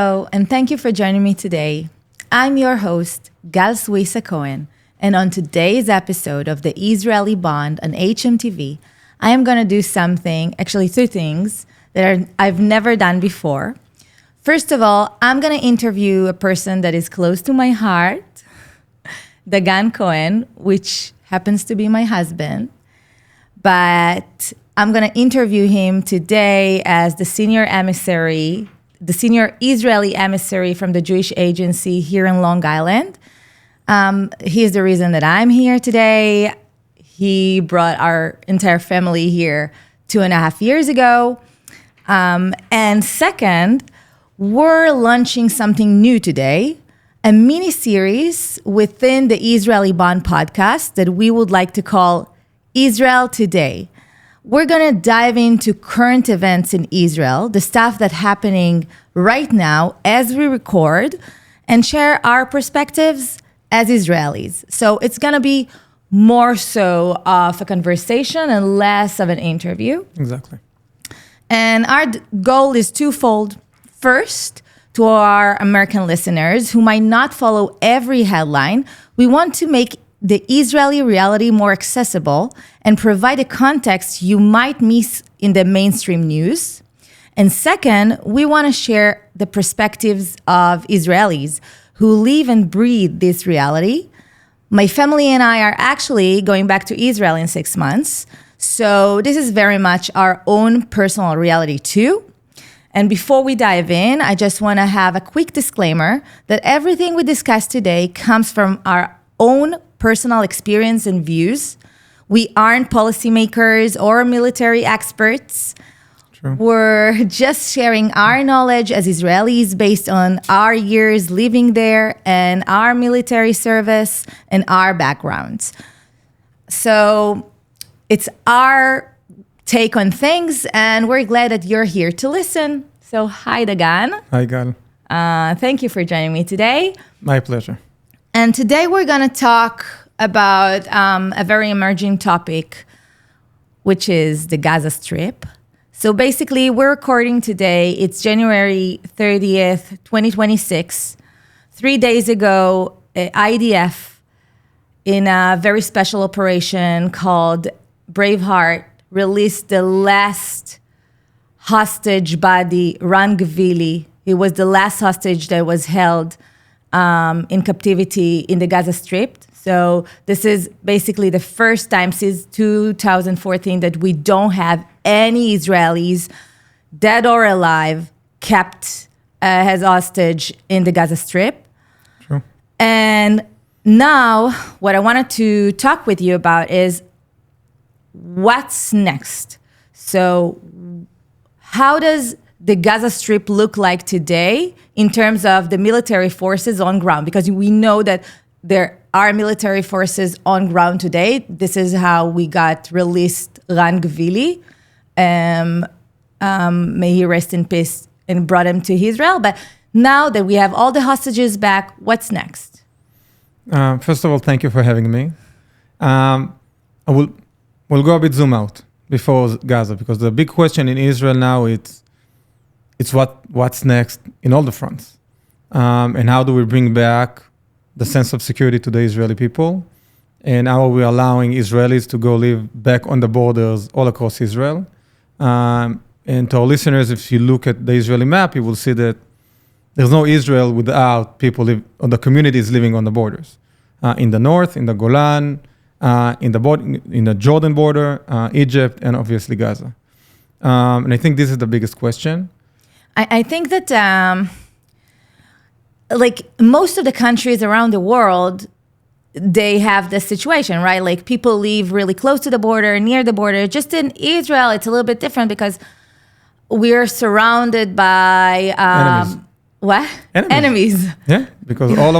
Hello, and thank you for joining me today. I'm your host, Gal Swisa Cohen, and on today's episode of the Israeli Bond on hmTv, I am going to do something, actually two things, that I've never done before. First of all, I'm going to interview a person that is close to my heart, Dagan Cohen, which happens to be my husband. But I'm going to interview him today as the Senior Israeli Emissary from the Jewish Agency here in Long Island. He is the reason that I'm here today. He brought our entire family here 2.5 years ago. And second, we're launching something new today, a mini-series within the Israeli Bond podcast that we would like to call Israel Today. We're going to dive into current events in Israel, the stuff that's happening right now as we record, and share our perspectives as Israelis. So it's going to be more so of a conversation and less of an interview. Exactly. And our goal is twofold. First, to our American listeners who might not follow every headline, we want to make the Israeli reality more accessible and provide a context you might miss in the mainstream news. And second, we want to share the perspectives of Israelis who live and breathe this reality. My family and I are actually going back to Israel in 6 months. So this is very much our own personal reality too. And before we dive in, I just want to have a quick disclaimer that everything we discuss today comes from our own personal experience and views. We aren't policymakers or military experts. True. We're just sharing our knowledge as Israelis based on our years living there and our military service and our backgrounds. So it's our take on things, and we're glad that you're here to listen. So hi, Dagan. Hi, Gal. Thank you for joining me today. My pleasure. And today we're going to talk about a very emerging topic, which is the Gaza Strip. So basically, we're recording today. It's January 30th, 2026. 3 days ago, IDF, in a very special operation called Braveheart, released the last hostage body, Ran Gvili. He was the last hostage that was held in captivity in the Gaza Strip. So this is basically the first time since 2014 that we don't have any Israelis, dead or alive, kept as hostage in the Gaza Strip. True. And now what I wanted to talk with you about is what's next. So how does the Gaza Strip look like today in terms of the military forces on ground? Because we know that there are military forces on ground today. This is how we got released Ran Gvili. May he rest in peace, and brought him to Israel. But now that we have all the hostages back, what's next? First of all, thank you for having me. We'll go a bit zoom out before Gaza, because the big question in Israel now it's what's next in all the fronts, and how do we bring back the sense of security to the Israeli people, and how are we allowing Israelis to go live back on the borders all across Israel. And to our listeners, if you look at the Israeli map, you will see that there's no Israel without people or the communities living on the borders, in the north, in the Golan, in the Jordan border, Egypt, and obviously Gaza. And I think this is the biggest question. I think that like most of the countries around the world, they have this situation, right? Like people live really close to the border, near the border. Just in Israel, it's a little bit different because we're surrounded by Enemies. What? Enemies. Yeah, because all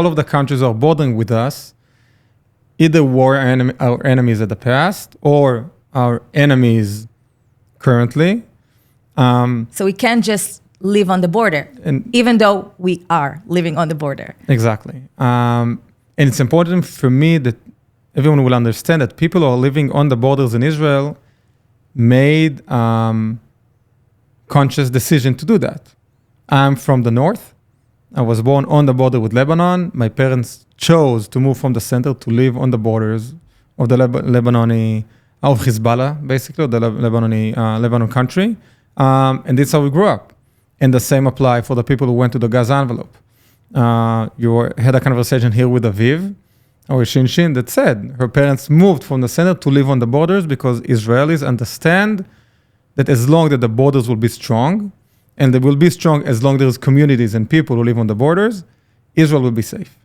of the countries are bordering with us, either our enemies at the past or our enemies currently. So we can't just live on the border, even though we are living on the border. Exactly. And it's important for me that everyone will understand that people who are living on the borders in Israel made conscious decision to do that. I'm from the north. I was born on the border with Lebanon. My parents chose to move from the center to live on the borders of the Lebanoni, of Hezbollah, basically, the Lebanon country. And that's how we grew up. And the same apply for the people who went to the Gaza envelope. You had a conversation here with Aviv, or Shinshin, that said her parents moved from the center to live on the borders because Israelis understand that as long as the borders will be strong, and they will be strong as long as there's communities and people who live on the borders, Israel will be safe.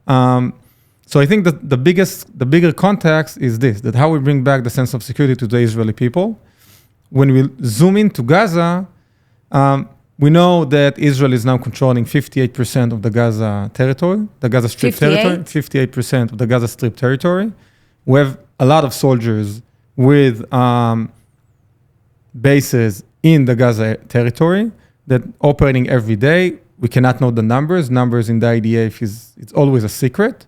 So I think that the bigger context is this, that how we bring back the sense of security to the Israeli people. When we zoom into Gaza, we know that Israel is now controlling 58% of the Gaza territory, the Gaza Strip territory, 58% of the Gaza Strip territory. We have a lot of soldiers with bases in the Gaza territory that operating every day. We cannot know the numbers. Numbers in the IDF it's always a secret.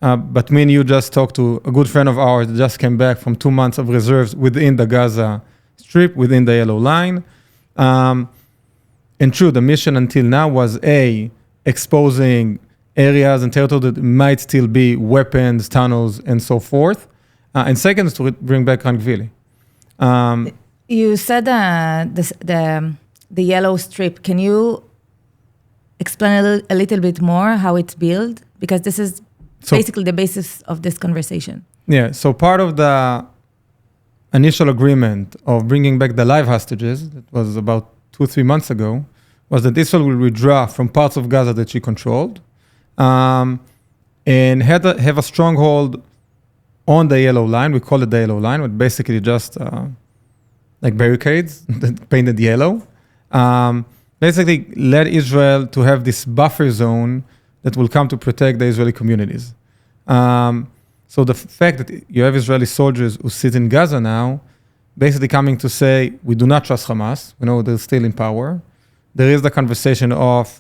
But me and you just talked to a good friend of ours that just came back from 2 months of reserves within the Gaza Strip, within the yellow line. And true, the mission until now was exposing areas and territory that might still be weapons, tunnels, and so forth. And second is to bring back Rankvili. You said the yellow strip. Can you explain a little bit more how it's built? Because this is basically the basis of this conversation. Yeah, so part of the initial agreement of bringing back the live hostages, that was about 2-3 months ago, was that Israel will withdraw from parts of Gaza that she controlled and have a stronghold on the yellow line. We call it the yellow line, but basically just like barricades painted yellow. Basically led Israel to have this buffer zone that will come to protect the Israeli communities. So the fact that you have Israeli soldiers who sit in Gaza now, basically coming to say, we do not trust Hamas. We know they're still in power. There is the conversation of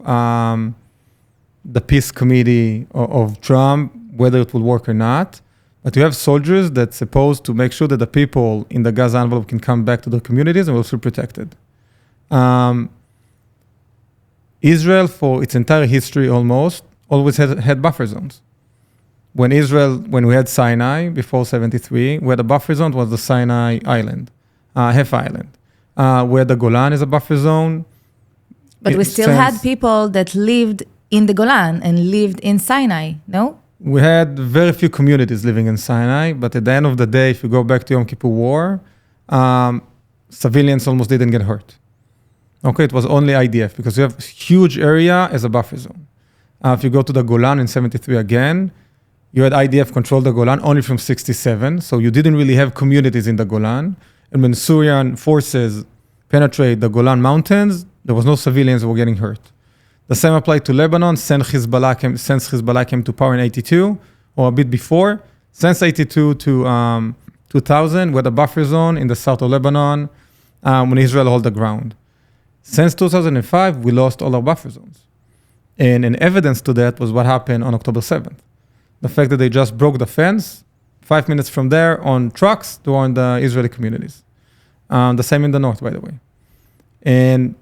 the peace committee of Trump, whether it will work or not. But you have soldiers that's supposed to make sure that the people in the Gaza envelope can come back to their communities and will feel protected. Israel, for its entire history almost, always had buffer zones. When we had Sinai before 73, where the buffer zone was the Sinai island, half island. Where the Golan is a buffer zone. But we still had people that lived in the Golan and lived in Sinai, no? We had very few communities living in Sinai, but at the end of the day, if you go back to Yom Kippur War, civilians almost didn't get hurt. Okay, it was only IDF, because you have huge area as a buffer zone. If you go to the Golan in 73 again, you had IDF control the Golan only from 67, so you didn't really have communities in the Golan. And when Syrian forces penetrate the Golan mountains, there was no civilians who were getting hurt. The same applied to Lebanon since Hezbollah came to power in 82, or a bit before. Since 82 to 2000, we had a buffer zone in the south of Lebanon when Israel held the ground. Since 2005, we lost all our buffer zones. And an evidence to that was what happened on October 7th. The fact that they just broke the fence, 5 minutes from there, on trucks to warn the Israeli communities. The same in the north, by the way. And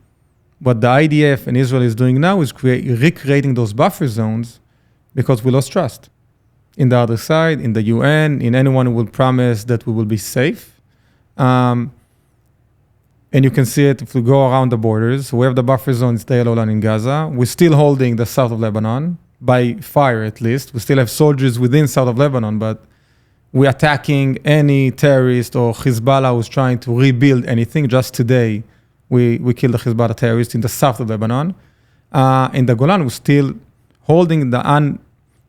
what the IDF and Israel is doing now is recreating those buffer zones because we lost trust in the other side, in the UN, in anyone who will promise that we will be safe. And you can see it if we go around the borders. We have the buffer zone, it's the yellow line in Gaza. We're still holding the south of Lebanon, by fire at least. We still have soldiers within south of Lebanon, but we're attacking any terrorist or Hezbollah who's trying to rebuild anything. Just today, we killed a Hezbollah terrorist in the south of Lebanon. In the Golan, we're still holding the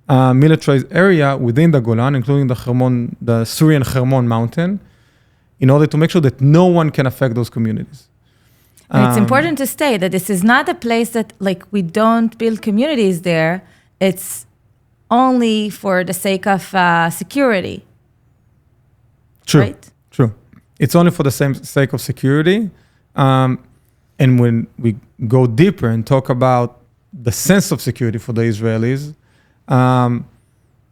militarized area within the Golan, including the Syrian Hermon mountain, in order to make sure that no one can affect those communities. And it's important to state that this is not a place that, like, we don't build communities there. It's only for the sake of security. True, right? True. It's only for the sake of security. And when we go deeper and talk about the sense of security for the Israelis,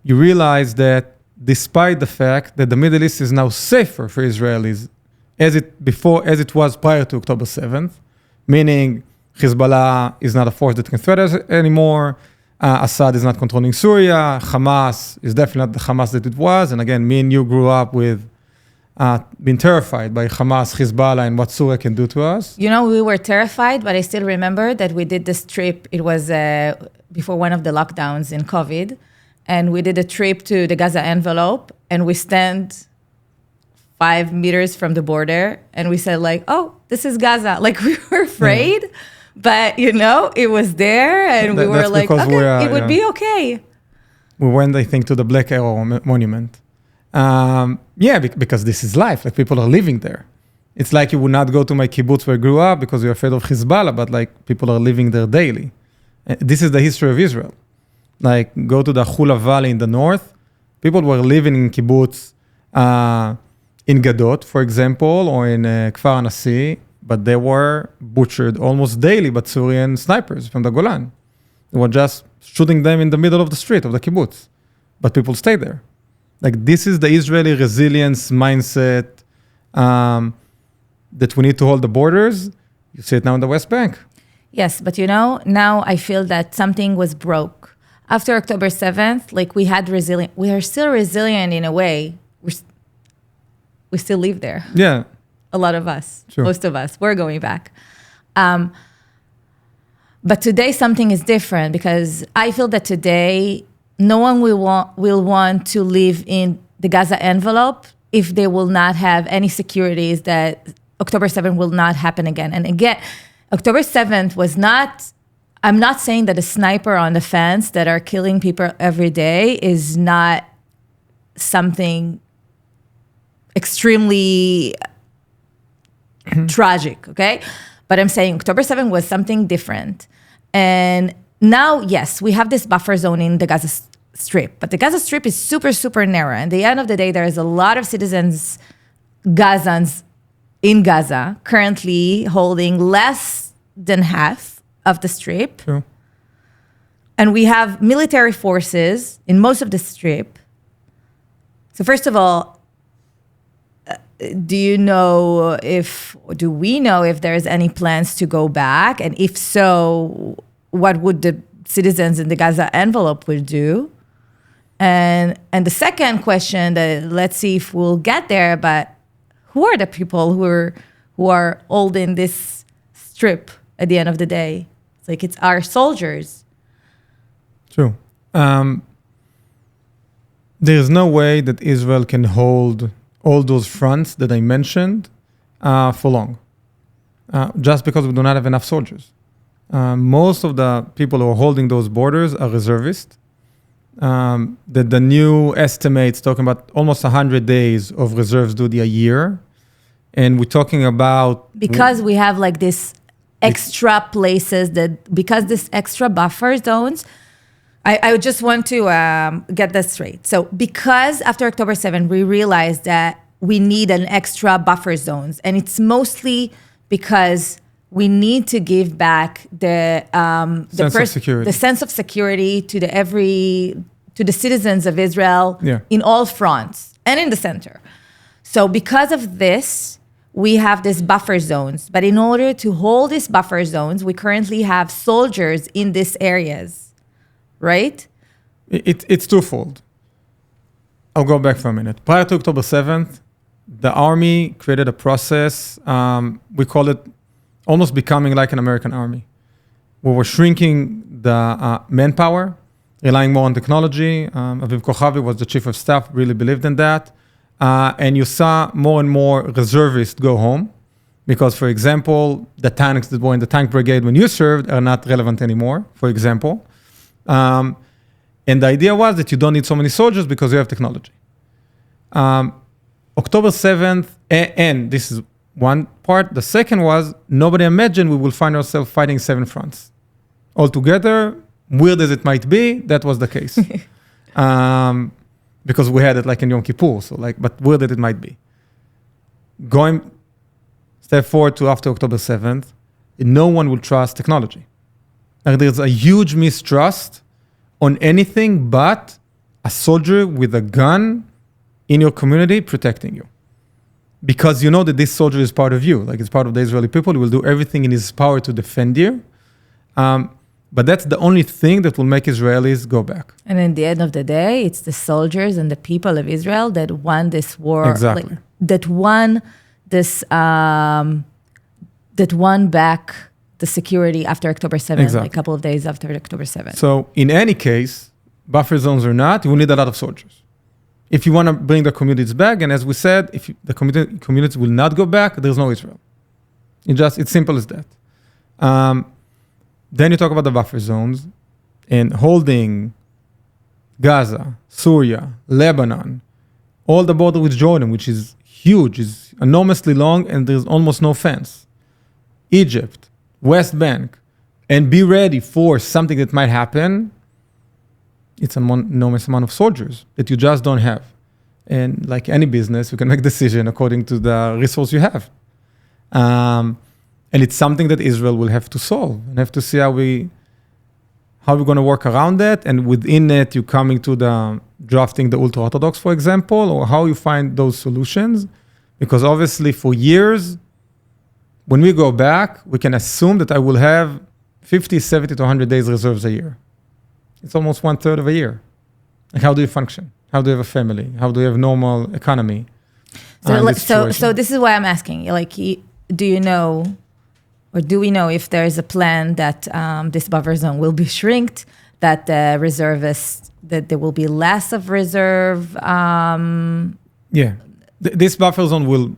you realize that despite the fact that the Middle East is now safer for Israelis as it was prior to October 7th, meaning Hezbollah is not a force that can threaten us anymore. Assad is not controlling Syria. Hamas is definitely not the Hamas that it was. And again, me and you grew up with being terrified by Hamas, Hezbollah, and what Syria can do to us. You know, we were terrified, but I still remember that we did this trip. It was before one of the lockdowns in COVID. And we did a trip to the Gaza envelope, and we stand 5 meters from the border, and we said like, oh, this is Gaza. Like, we were afraid, but, you know, it was there, and we were like, okay, it would be okay. We went, I think, to the Black Arrow Monument. Because this is life. Like, people are living there. It's like you would not go to my kibbutz where I grew up because you're afraid of Hezbollah, but like people are living there daily. This is the history of Israel. Like, go to the Hula Valley in the north. People were living in kibbutz in Gadot, for example, or in Kfar Nasi, but they were butchered almost daily by Syrian snipers from the Golan. They were just shooting them in the middle of the street of the kibbutz. But people stayed there. Like, this is the Israeli resilience mindset that we need to hold the borders. You see it now in the West Bank. Yes, but you know, now I feel that something was broke. After October 7th, like, we are still resilient in a way. We still live there. Yeah. A lot of us, Sure. Most of us, we're going back. But today something is different because I feel that today no one will want to live in the Gaza envelope if they will not have any securities that October 7th will not happen again. And again, October 7th was not, I'm not saying that a sniper on the fence that are killing people every day is not something extremely tragic, okay? But I'm saying October 7th was something different. And now, yes, we have this buffer zone in the Gaza Strip, but the Gaza Strip is super, super narrow. And at the end of the day, there is a lot of citizens, Gazans in Gaza, currently holding less than half of the Strip. True. And we have military forces in most of the Strip. So first of all, do we know if there's any plans to go back? And if so, what would the citizens in the Gaza envelope would do? And the second question, that let's see if we'll get there, but who are the people who are holding this strip at the end of the day? It's like, it's our soldiers. True. There's no way that Israel can hold all those fronts that I mentioned for long, just because we do not have enough soldiers. Most of the people who are holding those borders are reservists. The new estimates talking about almost 100 days of reserves duty a year. And we're talking about... Because we have like this extra places because this extra buffer zones, I just want to get this straight. So because after October 7, we realized that we need an extra buffer zones. And it's mostly because we need to give back the sense of security to the citizens of Israel in all fronts and in the center. So because of this, we have these buffer zones. But in order to hold these buffer zones, we currently have soldiers in these areas, right? It's twofold. I'll go back for a minute. Prior to October 7th, the army created a process, we call it almost becoming like an American army. We were shrinking the manpower, relying more on technology. Aviv Kochavi was the chief of staff, really believed in that. And you saw more and more reservists go home because, for example, the tanks that were in the tank brigade when you served are not relevant anymore, for example. And the idea was that you don't need so many soldiers because you have technology. October 7th, and this is one part. The second was, nobody imagined we will find ourselves fighting 7 fronts. Altogether, weird as it might be, that was the case. Because we had it like in Yom Kippur, but weird that it might be. Going step forward to after October 7th, no one will trust technology. Like, there's a huge mistrust on anything but a soldier with a gun in your community protecting you. because you know that this soldier is part of you, like it's part of the Israeli people. He will do everything in his power to defend you. But that's the only thing that will make Israelis go back. And in the end of the day, it's the soldiers and the people of Israel that won this war. Exactly. That won this, that won back the security after October 7th, Exactly. like a couple of days after October 7th. So in any case, buffer zones or not, you will need a lot of soldiers. If you want to bring the communities back, and as we said, if the communities will not go back, there's no Israel. It's simple as that. Then you talk about the buffer zones and holding Gaza, Syria, Lebanon, all the border with Jordan, which is huge, is enormously long, and there's almost no fence. Egypt, West Bank, and be ready for something that might happen. It's an enormous amount of soldiers that you just don't have. And like any business, you can make decision according to the resource you have. And it's something that Israel will have to solve and have to see how we're going to work around that. And within it, you're coming to the drafting the ultra-Orthodox, for example, or how you find those solutions. Because obviously for years, when we go back, we can assume that I will have 50, 70 to 100 days reserves a year. It's almost 1/3 of a year. Like how do you function? How do you have a family? How do you have normal economy? So this is why I'm asking. Like, do you know, or do we know if there is a plan that this buffer zone will be shrinked, that the reservists, that there will be less of reserve? Yeah. This buffer zone will,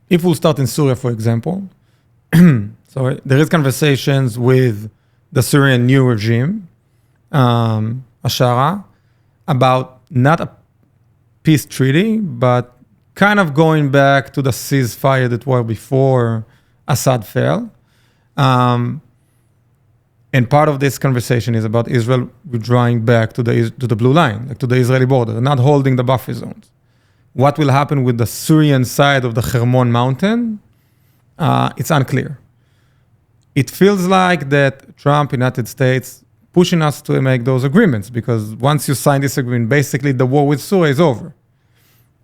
if we'll start in Syria, for example, so there is conversations with the Syrian new regime, Ashara, about not a peace treaty, but kind of going back to the ceasefire that were before Assad fell. And part of this conversation is about Israel withdrawing back to the blue line, like to the Israeli border, not holding the buffer zones. What will happen with the Syrian side of the Hermon mountain? It's unclear. It feels like that Trump, United States, pushing us to make those agreements, because once you sign this agreement, basically the war with Syria is over.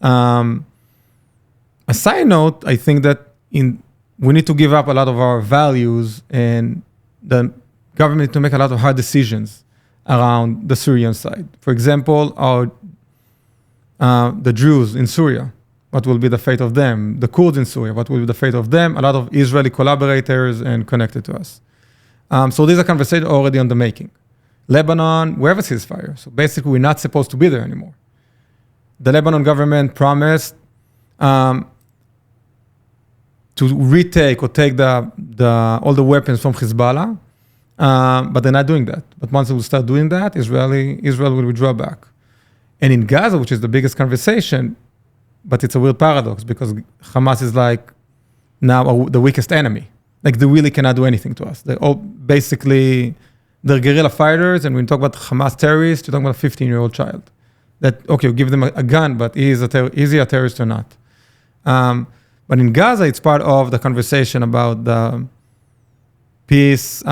A side note, I think that we need to give up a lot of our values, and the government to make a lot of hard decisions around the Syrian side. For example, the Jews in Syria, what will be the fate of them? The Kurds in Syria, what will be the fate of them? A lot of Israeli collaborators and connected to us. So these are conversations already on the making. Lebanon, we have a ceasefire. So basically, we're not supposed to be there anymore. The Lebanon government promised to retake or take all the weapons from Hezbollah, but they're not doing that. But once they will start doing that, Israel will withdraw back. And in Gaza, which is the biggest conversation, but it's a weird paradox because Hamas is like now the weakest enemy. Like they really cannot do anything to us. They're all basically, they're guerrilla fighters, and when you talk about Hamas terrorists, you're talking about a 15-year-old child. That, okay, you give them a gun, but is he a terrorist or not? But in Gaza, it's part of the conversation about the peace,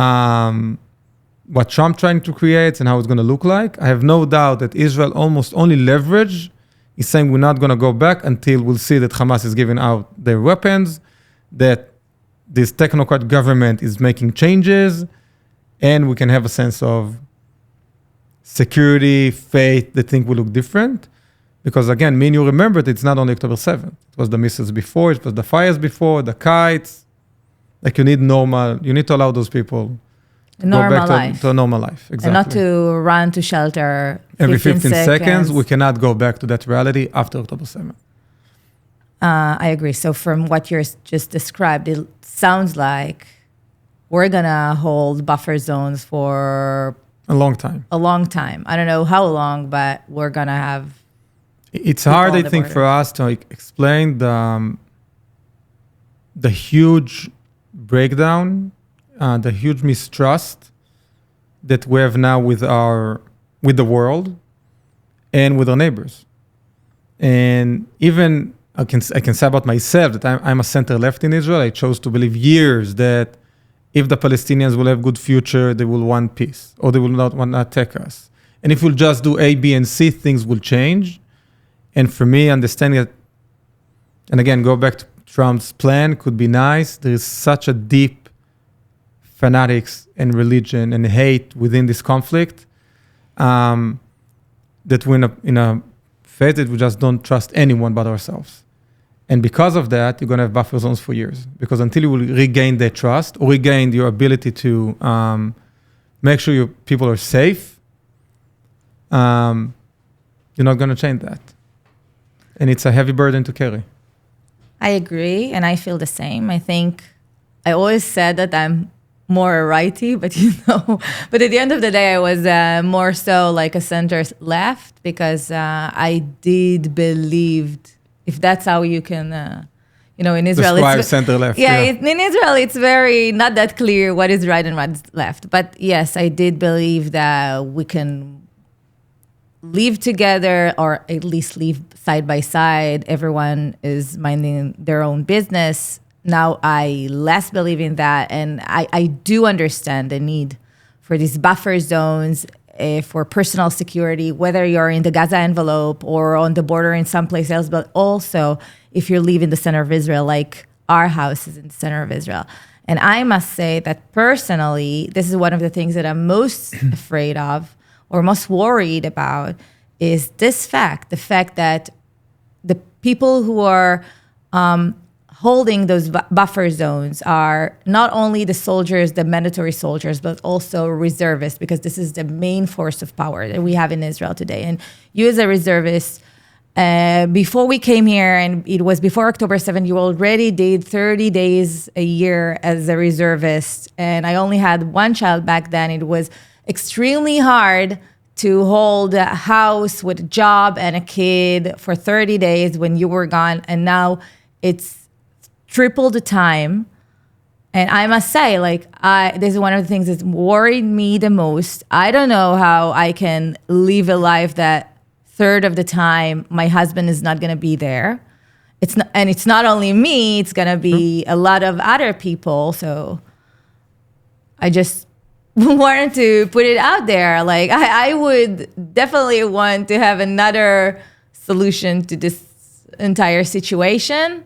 what Trump trying to create and how it's going to look like. I have no doubt that Israel almost only leverage is saying we're not going to go back until we'll see that Hamas is giving out their weapons, that this technocrat government is making changes, and we can have a sense of security, faith, that things will look different. Because again, me and you remembered, it's not only October 7th. It was the missiles before, it was the fires before, the kites. Like you need to allow those people to go back to a normal life. Exactly. And not to run to shelter every 15 seconds. We cannot go back to that reality after October 7th. I agree. So from what you're just described, it sounds like we're going to hold buffer zones for a long time. I don't know how long, but we're going to have... It's hard, I think, for us to explain the huge breakdown, the huge mistrust that we have now with the world and with our neighbors. And even I can say about myself that I'm a center left in Israel. I chose to believe years that if the Palestinians will have good future, they will want peace, or they will not want to attack us. And if we'll just do A, B, and C, things will change. And for me, understanding that And again, go back to Trump's plan, could be nice. There is such a deep fanatics and religion and hate within this conflict that we're in a phase that we just don't trust anyone but ourselves. And because of that, you're going to have buffer zones for years. Because until you will regain that trust or regain your ability to make sure your people are safe, you're not going to change that. And it's a heavy burden to carry. I agree, and I feel the same. I think I always said that I'm more a righty, but but at the end of the day, I was more so like a center left because I did believe, if that's how you can, in Israel, it's center left. Yeah, in Israel, it's very not that clear what is right and what is left. But yes, I did believe that we can live together, or at least live side by side. Everyone is minding their own business. Now I less believe in that, and I do understand the need for these buffer zones for personal security, whether you're in the Gaza envelope or on the border in someplace else, but also if you live in the center of Israel, like our house is in the center of Israel. And I must say that personally, this is one of the things that I'm most afraid of or most worried about is this fact, the fact that the people who are holding those buffer zones are not only the soldiers, the mandatory soldiers, but also reservists, because this is the main force of power that we have in Israel today. And you as a reservist, before we came here, and it was before October 7th, you already did 30 days a year as a reservist. And I only had one child back then. It was extremely hard to hold a house with a job and a kid for 30 days when you were gone. And now it's triple the time. And I must say, this is one of the things that's worried me the most. I don't know how I can live a life that third of the time my husband is not going to be there. It's not only me, it's going to be a lot of other people. So I just wanted to put it out there. I would definitely want to have another solution to this entire situation.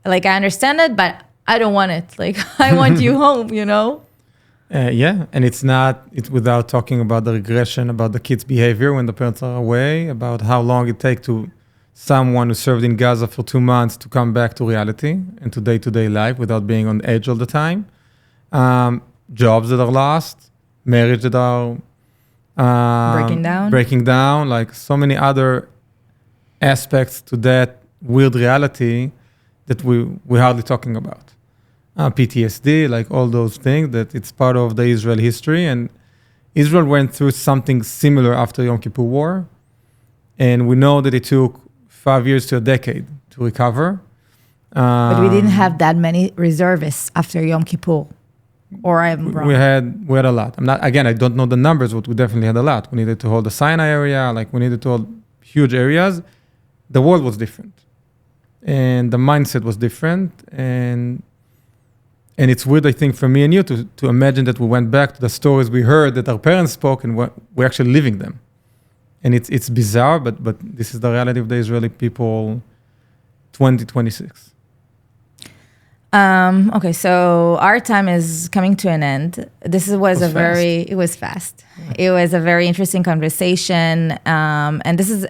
I understand it, but I don't want it. I want you home, Yeah, and it's without talking about the regression, about the kids' behavior when the parents are away, about how long it takes to someone who served in Gaza for 2 months to come back to reality and to day-to-day life without being on edge all the time. Jobs that are lost, marriage that are breaking down, so many other aspects to that weird reality that we're hardly talking about. PTSD, all those things, that it's part of the Israel history. And Israel went through something similar after Yom Kippur War. And we know that it took 5 years to a decade to recover. But we didn't have that many reservists after Yom Kippur. Or I'm wrong. We had a lot. I don't know the numbers, but we definitely had a lot. We needed to hold the Sinai area, we needed to hold huge areas. The world was different. And the mindset was different. And it's weird, I think, for me and you to imagine that we went back to the stories we heard that our parents spoke and we're actually living them. And it's bizarre, but this is the reality of the Israeli people 2026. Okay, so our time is coming to an end. It was fast. It was a very interesting conversation. And this is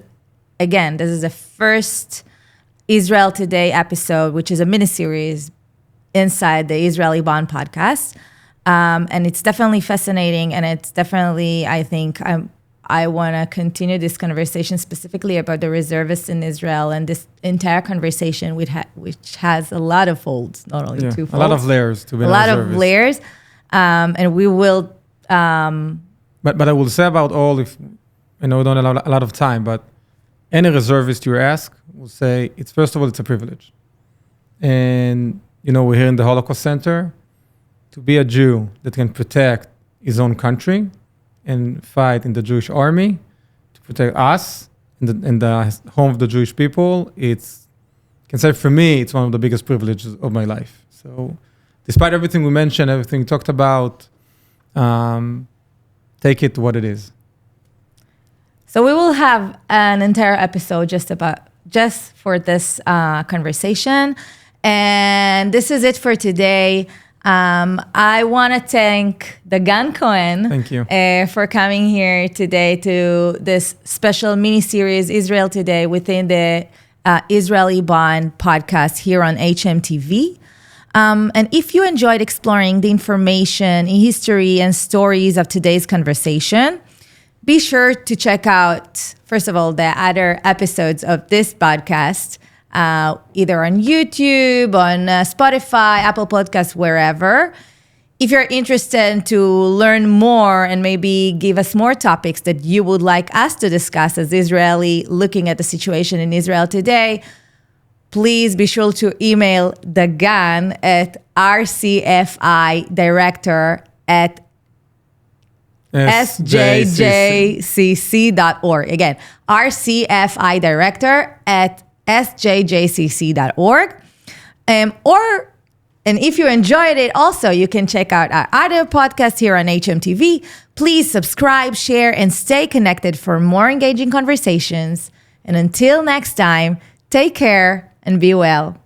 the first Israel Today episode, which is a miniseries inside the Israeli Bond podcast. And it's definitely fascinating. And it's definitely, I think, I want to continue this conversation specifically about the reservists in Israel and this entire conversation, which has a lot of folds, not only two folds. A lot of layers to be a lot of layers. And we will... But I will say about all, if I know we don't have a lot of time, but any reservist you ask will say, first of all, it's a privilege. And, we're here in the Holocaust Center. To be a Jew that can protect his own country and fight in the Jewish army to protect us in the home of the Jewish people, can say for me, it's one of the biggest privileges of my life. So despite everything we mentioned, everything we talked about, take it to what it is. So we will have an entire episode just about just for this conversation. And this is it for today. I want to thank Dagan Cohen. Thank you. For coming here today to this special mini-series, Israel Today, within the Israeli Bond podcast here on hmTV. And if you enjoyed exploring the information, history, and stories of today's conversation, be sure to check out, first of all, the other episodes of this podcast, either on YouTube, on Spotify, Apple Podcasts, wherever. If you're interested to learn more and maybe give us more topics that you would like us to discuss as Israeli looking at the situation in Israel today, please be sure to email Dagan at rcfidirector@sjjcc.org. Again, rcfidirector@sjjcc.org. And if you enjoyed it, also, you can check out our other podcast here on hmTV. Please subscribe, share, and stay connected for more engaging conversations. And until next time, take care and be well.